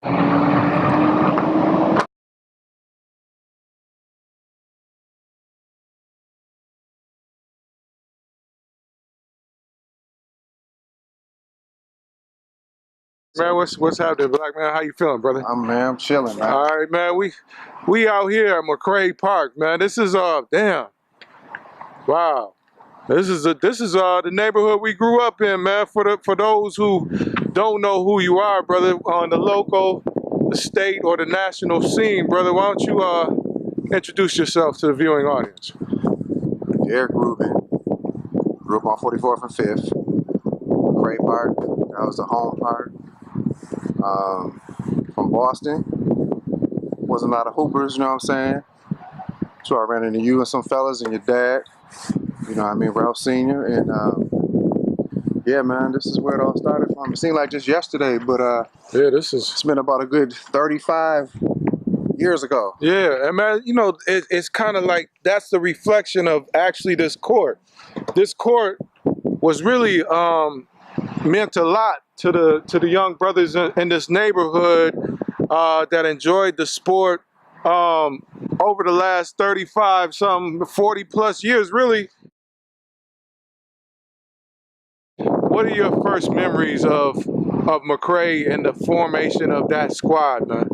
Man, what's happening, Black man? How you feeling, brother? I'm chilling, man. All right, man. We out here at McRae Park, man. This is damn. Wow. This is the neighborhood we grew up in, man. For those who don't know who you are, brother, on the local, the state, or the national scene, brother, why don't you introduce yourself to the viewing audience? Eric Reuben, grew up on 44th and 5th, McRae Park. That was the home park. From Boston. Wasn't a lot of hoopers, you know what I'm saying? So I ran into you and some fellas and your dad, you know what I mean, Ralph Sr. And yeah, man, this is where it all started from. It seemed like just yesterday, but yeah, it's been about a good 35 years ago. Yeah, and man, you know, it's kind of like that's the reflection of actually this court. This court was really meant a lot to the young brothers in this neighborhood that enjoyed the sport over the last 35, 40 plus years, really. What are your first memories of McRae and the formation of that squad, man?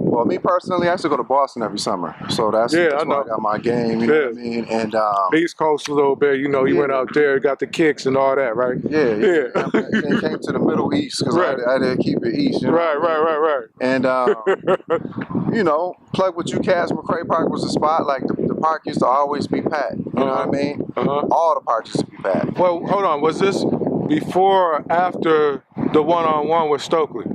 Well, me personally, I used to go to Boston every summer, so that's where I got my game, you know what I mean? And East Coast a little bit, you know, you went out there, got the kicks and all that, right? Yeah. Then came to the Middle East, because I didn't keep it East, you know? Right. And, you know, plug with you cats, McRae Park was a spot, like the park used to always be packed, you know what I mean? All the parks used to be packed. Well, hold on, was this before or after the one-on-one with Stokely?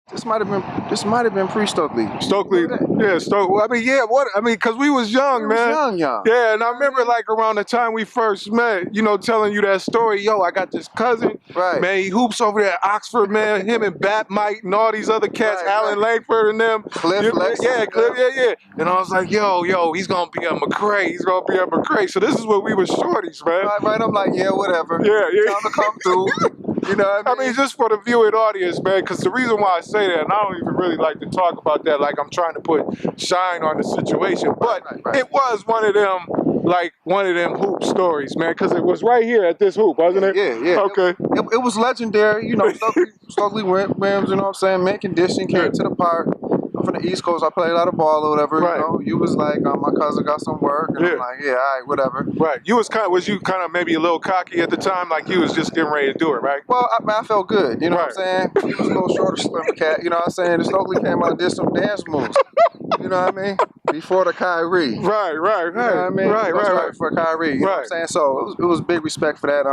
This might have been pre-Stokely. Stokely, yeah, Stokely. I mean, yeah, what? I mean, because we was young, man. Young. Yeah, and I remember like around the time we first met, you know, telling you that story. Yo, I got this cousin, man. He hoops over there at Oxford, man. Him and Bat Mike and all these other cats, Alan Langford and them. Cliff, yeah. And I was like, yo, he's gonna be at McRae. He's gonna be at McRae. So this is what we were shorties, man. Right. I'm like, yeah, whatever. Yeah. Time to come through. You know what I mean? Just for the viewing audience, man, because the reason why I say that, and I don't even really like to talk about that like I'm trying to put shine on the situation, but it was one of them hoop stories, man, because it was right here at this hoop, wasn't it? Yeah. Okay. It was legendary, you know, Stokely Rims, you know what I'm saying, mint condition, came to the park. I'm from the East Coast, I played a lot of ball or whatever, you know. You was like, my cousin got some work, and I'm like, yeah, all right, whatever. Right. Was you kind of maybe a little cocky at the time, like you was just getting ready to do it, right? Well, I felt good, you know what I'm saying? He was a little shorter, slimmer cat, you know what I'm saying? And Stokely came out and did some dance moves, you know what I mean? Before the Kyrie. Right. You know what I mean? Right. Before Kyrie, you know what I'm saying? So it was big respect for that,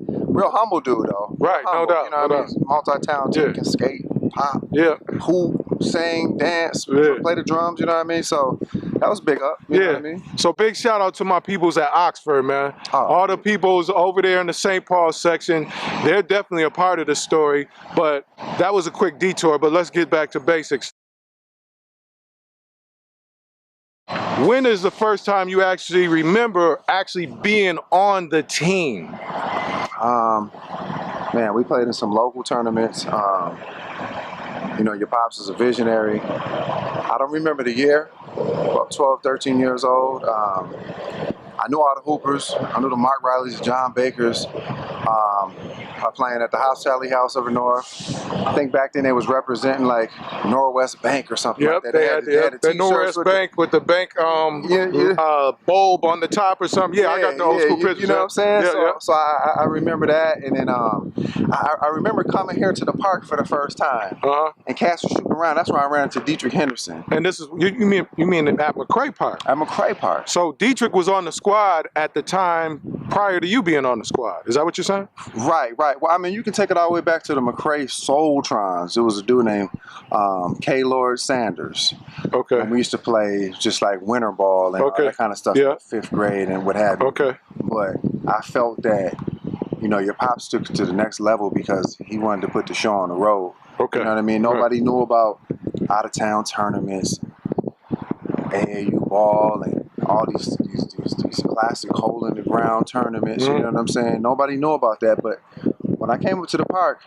real humble dude, though. Right, humble, no doubt. You know what I mean? Multi-talented, can skate, pop, hoop, sing, dance, play the drums, you know what I mean? So that was big up, you know what I mean? So big shout out to my peoples at Oxford, man. All the peoples over there in the St. Paul section, they're definitely a part of the story, but that was a quick detour, but let's get back to basics. When is the first time you actually remember being on the team? Man, we played in some local tournaments. You know, your pops is a visionary. I don't remember the year, about 12, 13 years old. I knew all the hoopers. I knew the Mark Rileys, the John Bakers. Playing at the House Tally House over north. I think back then they was representing like Norwest Bank or something like that. They had the Norwest Bank with the bank bulb on the top or something. I got the old school pictures. You know what I'm saying? So I remember that, and then I remember coming here to the park for the first time. And cats were shooting around. That's where I ran into Dietrich Henderson. And this is you mean at McRae Park? At McRae Park. So Dietrich was on the squad at the time prior to you being on the squad. Is that what you're saying? Right. Well, I mean, you can take it all the way back to the McRae Soultrons. There was a dude named K. Lord Sanders. Okay. And we used to play just like winter ball and all that kind of stuff in 5th grade and what have you. Okay. But I felt that, you know, your pops took it to the next level because he wanted to put the show on the road. Okay. You know what I mean? Nobody knew about out-of-town tournaments, AAU ball, and all these classic hole in the ground tournaments. You know what I'm saying? Nobody knew about that, but when I came up to the park,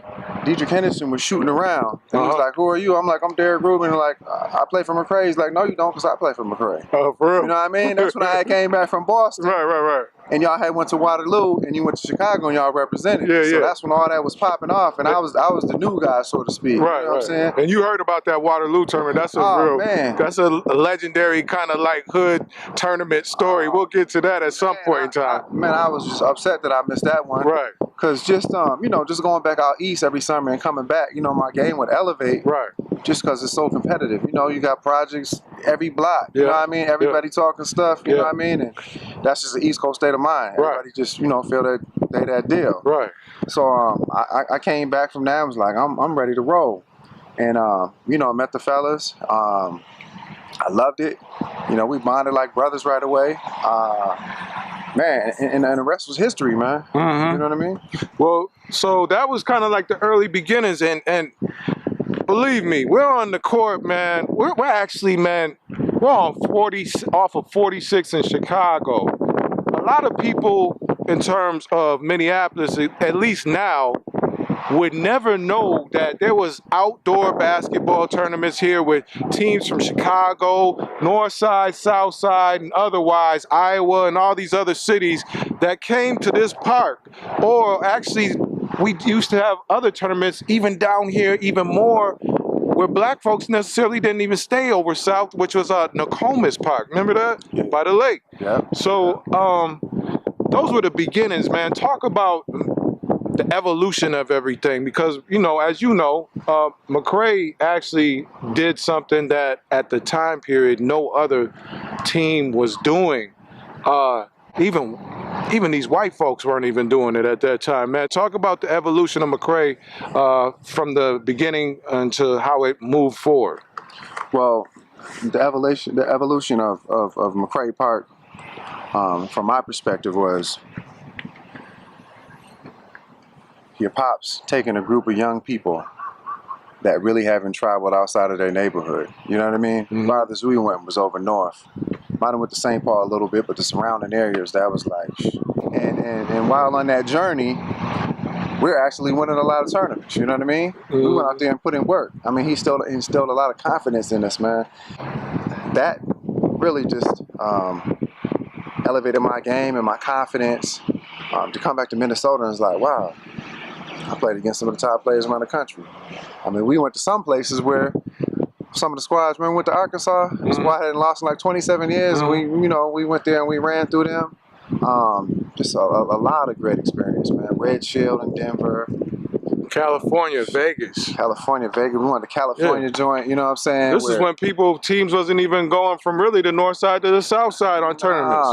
Deitrick Henderson was shooting around, and he was like, "Who are you?" I'm like, "I'm Derek Reuben." And like, I play for McRae. He's like, "No, you don't, because I play for McRae." Oh, for real? You know what I mean? That's when I came back from Boston. Right. And y'all had went to Waterloo, and you went to Chicago, and y'all represented. So that's when all that was popping off, and I was the new guy, so to speak. Right, you know what I'm saying? And you heard about that Waterloo tournament. That's that's a legendary kind of like hood tournament story. We'll get to that at some point in time. I was just upset that I missed that one. Right. Because just just going back out east every summer and coming back, my game would elevate. Right. Just because it's so competitive. You got projects every block. You know what I mean? Everybody talking stuff. You know what I mean? And that's just the East Coast state of mind. Everybody just feel that they that deal. Right. So I came back from that and was like, I'm ready to roll. And met the fellas. I loved it. We bonded like brothers right away. Man, and the rest was history, man. You know what I mean? Well, so that was kind of like the early beginnings, and believe me, we're on the court, man. We're actually, man, we're on off of 46 in Chicago. A lot of people, in terms of Minneapolis, at least now, would never know that there was outdoor basketball tournaments here with teams from Chicago, North Side, South Side, and otherwise Iowa and all these other cities that came to this park. Or actually, we used to have other tournaments even down here, even more, where black folks necessarily didn't even stay over south, which was Nokomis Park. Remember that? By the lake. Yeah. So those were the beginnings, man. Talk about the evolution of everything, because as you know, McRae actually did something that at the time period no other team was doing. Even these white folks weren't even doing it at that time, man. Talk about the evolution of McRae from the beginning until how it moved forward. Well, the evolution of McRae Park, from my perspective, was your pops taking a group of young people that really haven't traveled outside of their neighborhood. You know what I mean? Farthest we went was over north. Might have went to St. Paul a little bit, but the surrounding areas, that was like, and while on that journey, we're actually winning a lot of tournaments. You know what I mean? We went out there and put in work. I mean, he instilled a lot of confidence in us, man. That really just elevated my game and my confidence. To come back to Minnesota and it's like, wow, I played against some of the top players around the country. I mean, we went to some places where some of the squads, remember, went to Arkansas. The squad hadn't lost in like 27 years. And we went there and we ran through them. Just a lot of great experience, man. Red Shield in Denver. California, Vegas. We went to California joint, you know what I'm saying? This is when teams wasn't even going from really the north side to the south side on tournaments.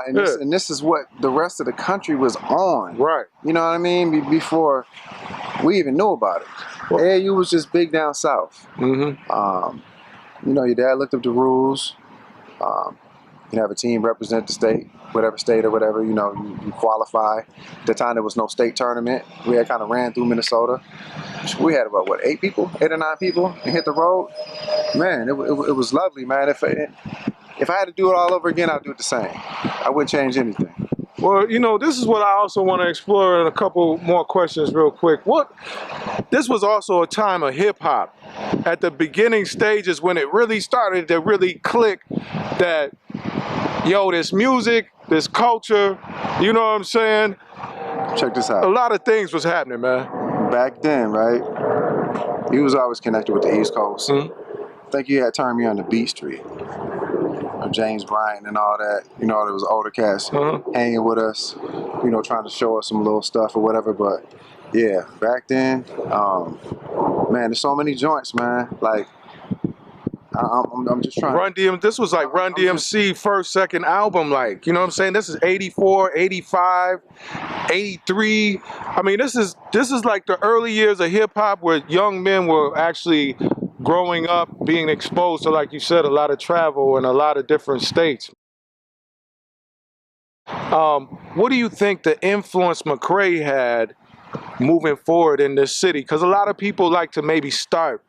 And this is what the rest of the country was on. Right. You know what I mean? Before we even knew about it. AAU was just big down south. Your dad looked up the rules. You have a team represent the state, whatever state or whatever, you qualify. At the time, there was no state tournament. We had kind of ran through Minnesota. We had about, 8 or 9 people and hit the road. Man, it was lovely, man. If I had to do it all over again, I'd do it the same. I wouldn't change anything. Well, this is what I also want to explore in a couple more questions real quick. This was also a time of hip-hop. At the beginning stages when it really started to really click that, this music, this culture, you know what I'm saying? Check this out. A lot of things was happening, man. Back then, right? He was always connected with the East Coast. I think you had turned me on to Beat Street. James Bryant and all that, there was older cats hanging with us, trying to show us some little stuff or whatever. But yeah, back then, man, there's so many joints, man. Like, I'm just trying. This was like Run DMC first, second album, like, you know what I'm saying? This is 84, 85, 83. I mean, this is like the early years of hip hop where young men were actually growing up, being exposed to, like you said, a lot of travel in a lot of different states. What do you think the influence McRae had moving forward in this city? Because a lot of people like to maybe start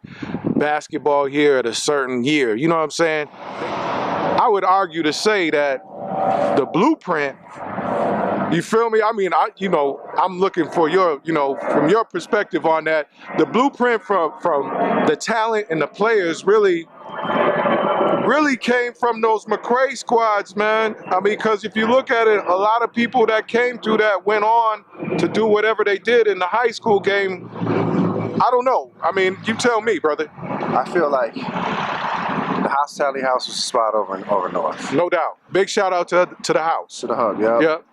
basketball here at a certain year. You know what I'm saying? I I would argue to say that the blueprint, you feel me? I mean, I'm looking for your, from your perspective on that. The blueprint from the talent and the players really came from those McRae squads, man. I mean, because if you look at it, a lot of people that came through that went on to do whatever they did in the high school game. I don't know. I mean, you tell me, brother. I feel like the Hospitality House was a spot over north. No doubt. Big shout out to the house. To the hub, yeah. Yep.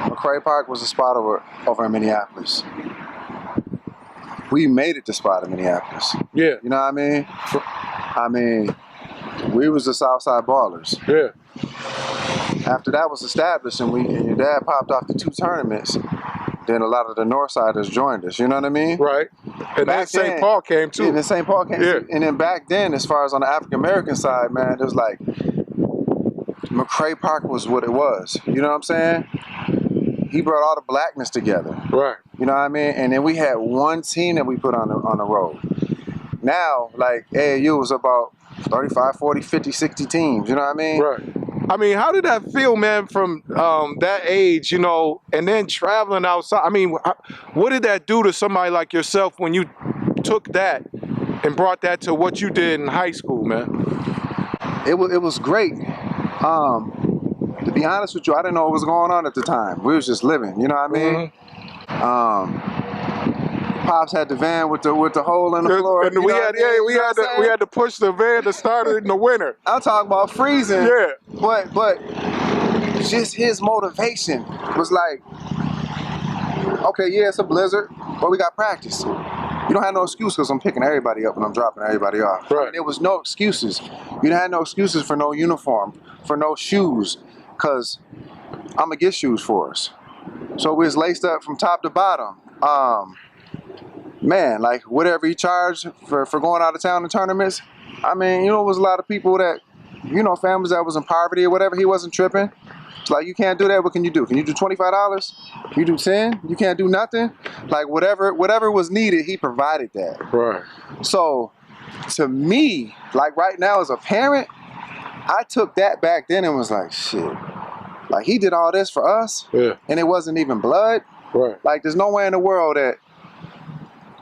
McRae Park was a spot over in Minneapolis. We made it the spot in Minneapolis. Yeah. You know what I mean? I mean, we was the Southside Ballers. Yeah. After that was established and your dad popped off the 2 tournaments, then a lot of the Northsiders joined us. You know what I mean? Right. And then St. Paul came too. And then St. Paul came too. And then back then, as far as on the African American side, man, it was like McRae Park was what it was. You know what I'm saying? He brought all the blackness together. Right. You know what I mean? And then we had one team that we put on the road. Now, like AAU was about 35, 40, 50, 60 teams. You know what I mean? Right. I mean, how did that feel, man, from that age, and then traveling outside? I mean, what did that do to somebody like yourself when you took that and brought that to what you did in high school, man? It was great. To be honest with you, I didn't know what was going on at the time. We was just living, you know what I mean? Mm-hmm. Pops had the van with the hole in the floor. And we had to push the van to start it in the winter. I'm talking about freezing. Yeah. But just his motivation was like, okay, yeah, it's a blizzard, but we got practice. You don't have no excuse because I'm picking everybody up and I'm dropping everybody off. Right. I mean, there was no excuses. You didn't have no excuses for no uniform, for no shoes, because I'm going to get shoes for us. So we was laced up from top to bottom. Man, like whatever he charged for going out of town to tournaments, I mean, it was a lot of people that, families that was in poverty or whatever, he wasn't tripping. It's like, you can't do that, what can you do? Can you do $25? You do 10? You can't do nothing? Like whatever was needed, he provided that. Right. So to me, like right now as a parent, I took that back then and was like, shit. Like he did all this for us, and it wasn't even blood. Right. Like there's no way in the world that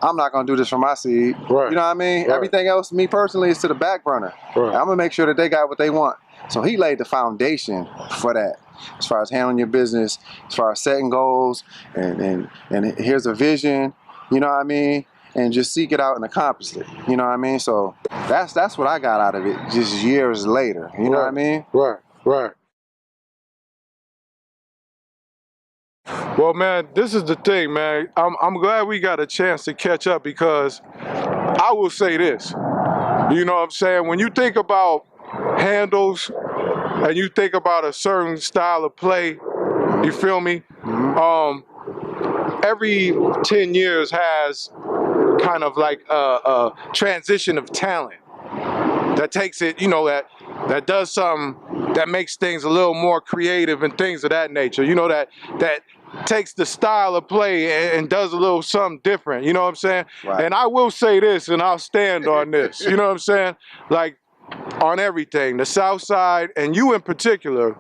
I'm not gonna do this for my seed. Right. You know what I mean? Right. Everything else, me personally, is to the back burner. Right. I'm gonna make sure that they got what they want. So he laid the foundation for that, as far as handling your business, as far as setting goals, and here's a vision. You know what I mean? And just seek it out and accomplish it. You know what I mean? So that's what I got out of it. Just years later. You know what I mean? Right. Right. Well, man, this is the thing, man. I'm glad we got a chance to catch up because I will say this. You know what I'm saying? When you think about handles and you think about a certain style of play, you feel me? Every 10 years has kind of like a transition of talent that takes it, that does something that makes things a little more creative and things of that nature. That takes the style of play and does a little something different. You know what I'm saying? Right. And I will say this, and I'll stand on this. You know what I'm saying? Like on everything, the South Side and you in particular,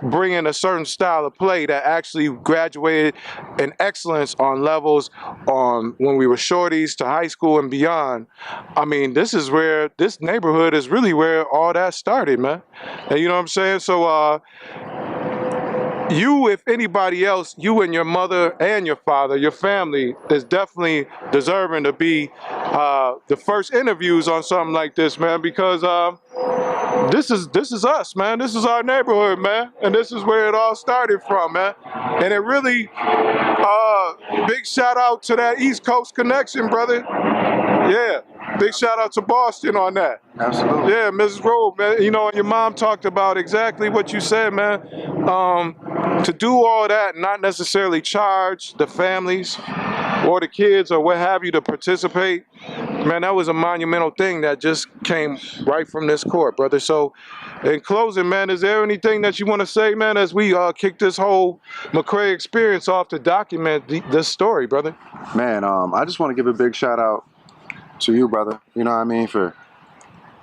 bringing a certain style of play that actually graduated in excellence on levels on when we were shorties to high school and beyond. I mean, this neighborhood is really where all that started, man. And you know what I'm saying? So, you, if anybody else, you and your mother and your father, your family is definitely deserving to be the first interviews on something like this, man, because this is us, man. This is our neighborhood, man, and this is where it all started from, man. And it really, big shout out to that East Coast connection, brother. Yeah. Big shout out to Boston on that. Absolutely. Yeah, Mrs. Reuben, man, and your mom talked about exactly what you said, man. To do all that and not necessarily charge the families or the kids or what have you to participate, man, that was a monumental thing that just came right from this court, brother. So in closing, man, is there anything that you want to say, man, as we kick this whole McRae experience off to document this story, brother? Man, I just want to give a big shout out to you, brother. You know what I mean? For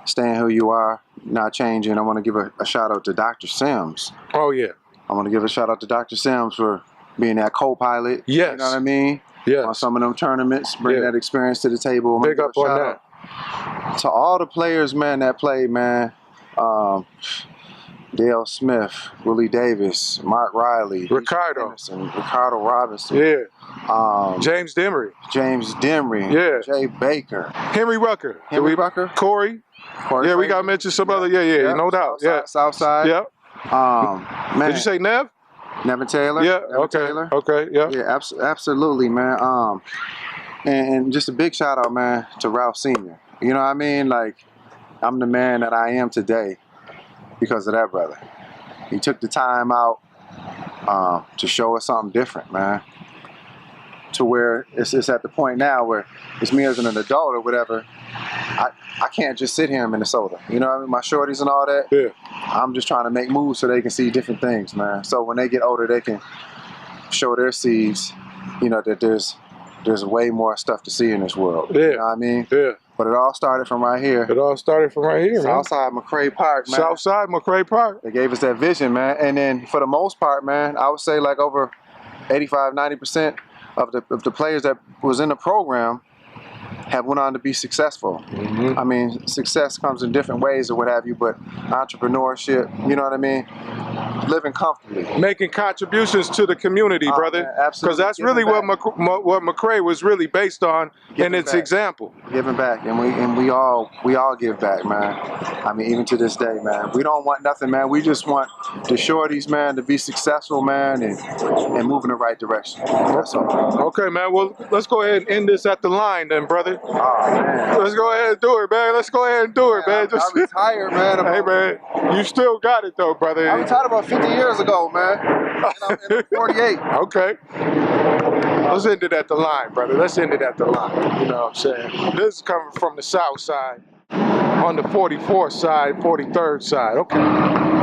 staying who you are, not changing. I want to give a shout out to Dr. Sims. Oh yeah. I want to give a shout out to Dr. Sims for being that co-pilot. Yes. You know what I mean? Yes. On some of them tournaments, bring that experience to the table. Big up on that. To all the players, man, that played, man. Dale Smith, Willie Davis, Mark Riley, Ricardo Robinson. Yeah. James Demery. Yeah. Jay Baker. Henry Rucker. Corey. Yeah, we got to mention some other. Yeah, no doubt. Southside. Yeah. Man. Did you say Nev? Nevin Taylor. Yeah. Nevin Taylor. Okay. Yeah. Yeah. Absolutely, man. And just a big shout out, man, to Ralph Sr. You know what I mean? Like, I'm the man that I am today because of that brother. He took the time out to show us something different, man. To where it's at the point now where it's me as an adult or whatever. I can't just sit here in Minnesota. You know what I mean? My shorties and all that. Yeah. I'm just trying to make moves so they can see different things, man. So when they get older, they can show their seeds, you know, that there's way more stuff to see in this world. Yeah. You know what I mean? Yeah. But it all started from right here. Southside McRae Park, man. Southside McRae Park. They gave us that vision, man. And then for the most part, man, I would say like over 85, 90% of the players that was in the program have went on to be successful. Mm-hmm. I mean, success comes in different ways or what have you, but entrepreneurship, you know what I mean? Living comfortably. Making contributions to the community, brother. Absolutely. Because that's really what McRae was really based on in its example. Giving back, and we all give back, man. I mean, even to this day, man. We don't want nothing, man. We just want the shorties, man, to be successful, man, and move in the right direction. That's all. Okay, man. Well, let's go ahead and end this at the line then, brother. Oh, man. Let's go ahead and do it, man. Let's go ahead and do it, man. I'm retired, man. Hey, man. You still got it, though, brother. I retired about 50 years ago, man. And I'm 48. Okay. Let's end it at the line, brother. Let's end it at the line. You know what I'm saying? This is coming from the south side. On the 44th side, 43rd side. Okay.